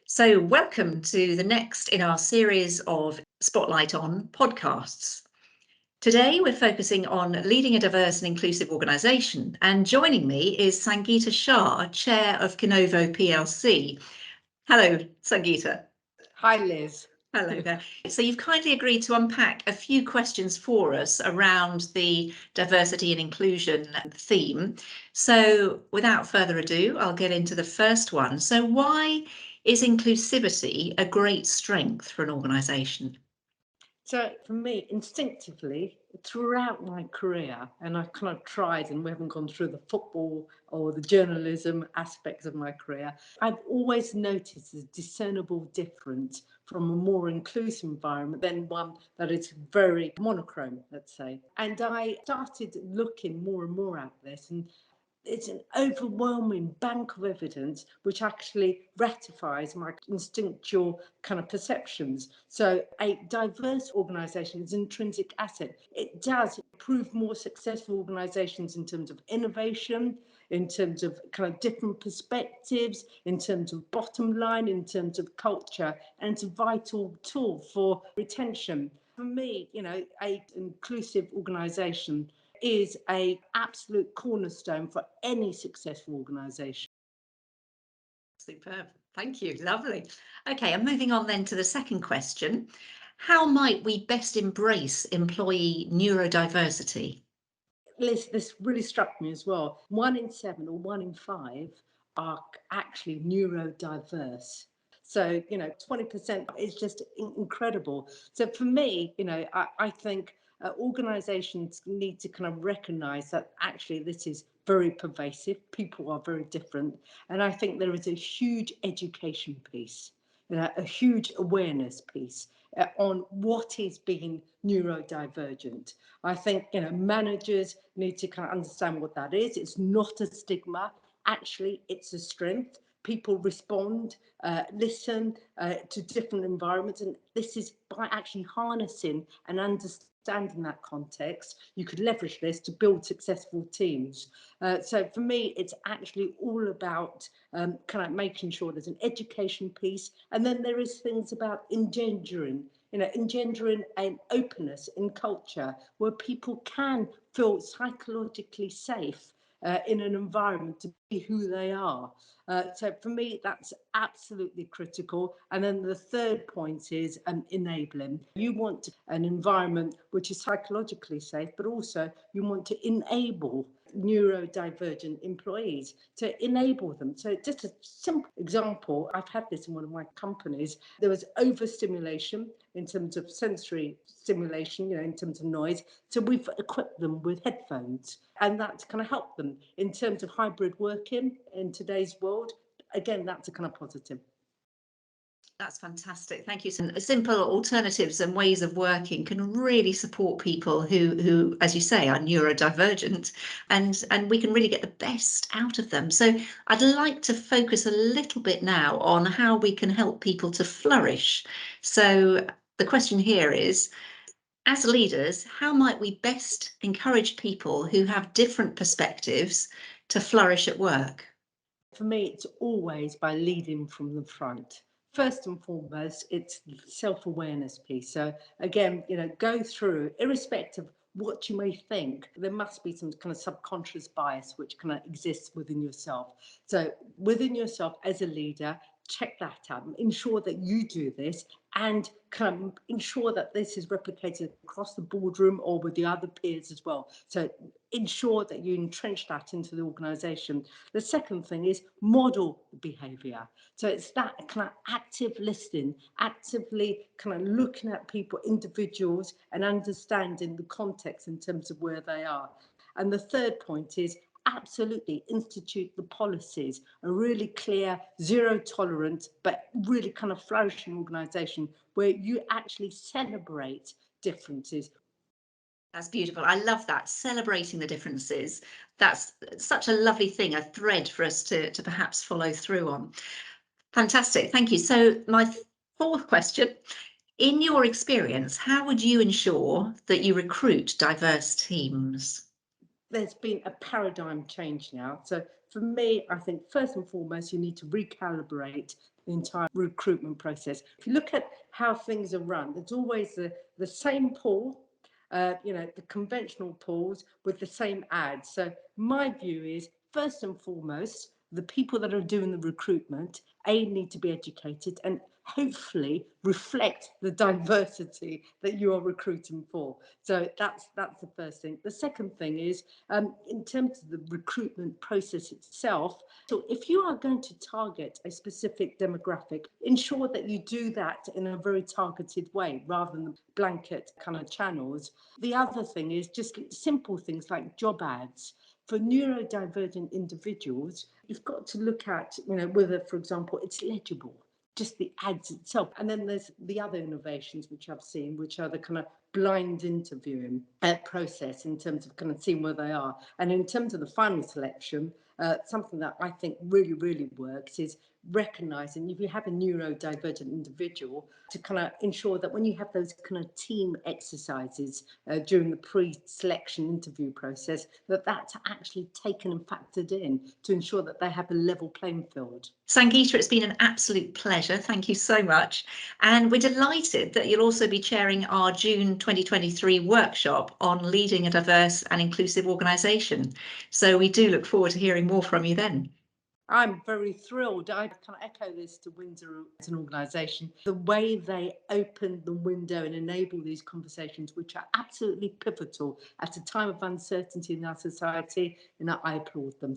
So, welcome to the next in our series of Spotlight on podcasts. Today, we're focusing on leading a diverse and inclusive organisation, and joining me is Sangita Shah, Chair of Kinovo Plc. Hello, Sangita. Hi, Liz. Hello there. So you've kindly agreed to unpack a few questions for us around the diversity and inclusion theme. So without further ado, I'll get into the first one. So why is inclusivity a great strength for an organisation? So for me, instinctively, throughout my career, and I've kind of tried, and we haven't gone through the football or the journalism aspects of my career, I've always noticed a discernible difference from a more inclusive environment than one that is very monochrome, let's say. And I started looking more and more at this, and it's an overwhelming bank of evidence which actually ratifies my instinctual kind of perceptions. So a diverse organisation is an intrinsic asset. It does prove more successful organisations in terms of innovation, in terms of kind of different perspectives, in terms of bottom line, in terms of culture, and it's a vital tool for retention. For me, an inclusive organisation is an absolute cornerstone for any successful organisation. Superb. Thank you. Lovely. Okay, and moving on then to the second question. How might we best embrace employee neurodiversity? Liz, this really struck me as well. 1 in 7 or 1 in 5 are actually neurodiverse. So, 20% is just incredible. So for me, I think organizations need to kind of recognize that actually this is very pervasive. People are very different. And I think there is a huge education piece, a huge awareness piece on what is being neurodivergent. I think managers need to kind of understand what that is. It's not a stigma. Actually, it's a strength. People respond, listen to different environments, and this is by actually harnessing and understanding that context. You could leverage this to build successful teams. So for me, it's actually all about kind of making sure there's an education piece, and then there is things about engendering an openness in culture where people can feel psychologically safe in an environment to be who they are. So for me, that's absolutely critical. And then the third point is enabling. You want an environment which is psychologically safe, but also you want to enable neurodivergent employees, to enable them. So just a simple example, I've had this in one of my companies. There was overstimulation in terms of sensory stimulation, in terms of noise. So we've equipped them with headphones, and that's kind of helped them in terms of hybrid working in today's world. Again, that's a kind of positive. That's fantastic. Thank you. Some simple alternatives and ways of working can really support people who, as you say, are neurodivergent, and we can really get the best out of them. So I'd like to focus a little bit now on how we can help people to flourish. So the question here is, as leaders, how might we best encourage people who have different perspectives to flourish at work? For me, it's always by leading from the front. First and foremost, it's the self-awareness piece. So again, go through, irrespective of what you may think, there must be some kind of subconscious bias which kind of exists within yourself. So within yourself as a leader, check that out, ensure that you do this, and kind of ensure that this is replicated across the boardroom or with the other peers as well. So ensure that you entrench that into the organisation. The second thing is model behaviour. So it's that kind of active listening, actively kind of looking at people, individuals, and understanding the context in terms of where they are. And the third point is absolutely institute the policies, a really clear, zero tolerance, but really kind of flourishing organisation where you actually celebrate differences. That's beautiful. I love that. Celebrating the differences. That's such a lovely thing, a thread for us to perhaps follow through on. Fantastic. Thank you. So my fourth question, in your experience, how would you ensure that you recruit diverse teams? There's been a paradigm change now. So for me, I think first and foremost, you need to recalibrate the entire recruitment process. If you look at how things are run, it's always the same pool, the conventional pools with the same ads. So my view is, first and foremost, the people that are doing the recruitment, need to be educated and hopefully reflect the diversity that you are recruiting for. So that's the first thing. The second thing is, in terms of the recruitment process itself, so if you are going to target a specific demographic, ensure that you do that in a very targeted way rather than blanket kind of channels. The other thing is just simple things like job ads. For neurodivergent individuals, you've got to look at, whether, for example, it's legible, just the ads itself. And then there's the other innovations which I've seen, which are the kind of blind interviewing process in terms of kind of seeing where they are. And in terms of the final selection, something that I think really, really works is recognizing if you have a neurodivergent individual, to kind of ensure that when you have those kind of team exercises during the pre-selection interview process, that's actually taken and factored in to ensure that they have a level playing field. Sangita, it's been an absolute pleasure. Thank you so much. And we're delighted that you'll also be chairing our June 2023 workshop on leading a diverse and inclusive organisation. So we do look forward to hearing more from you then. I'm very thrilled. I kind of echo this to Windsor as an organisation. The way they open the window and enable these conversations, which are absolutely pivotal at a time of uncertainty in our society, and I applaud them.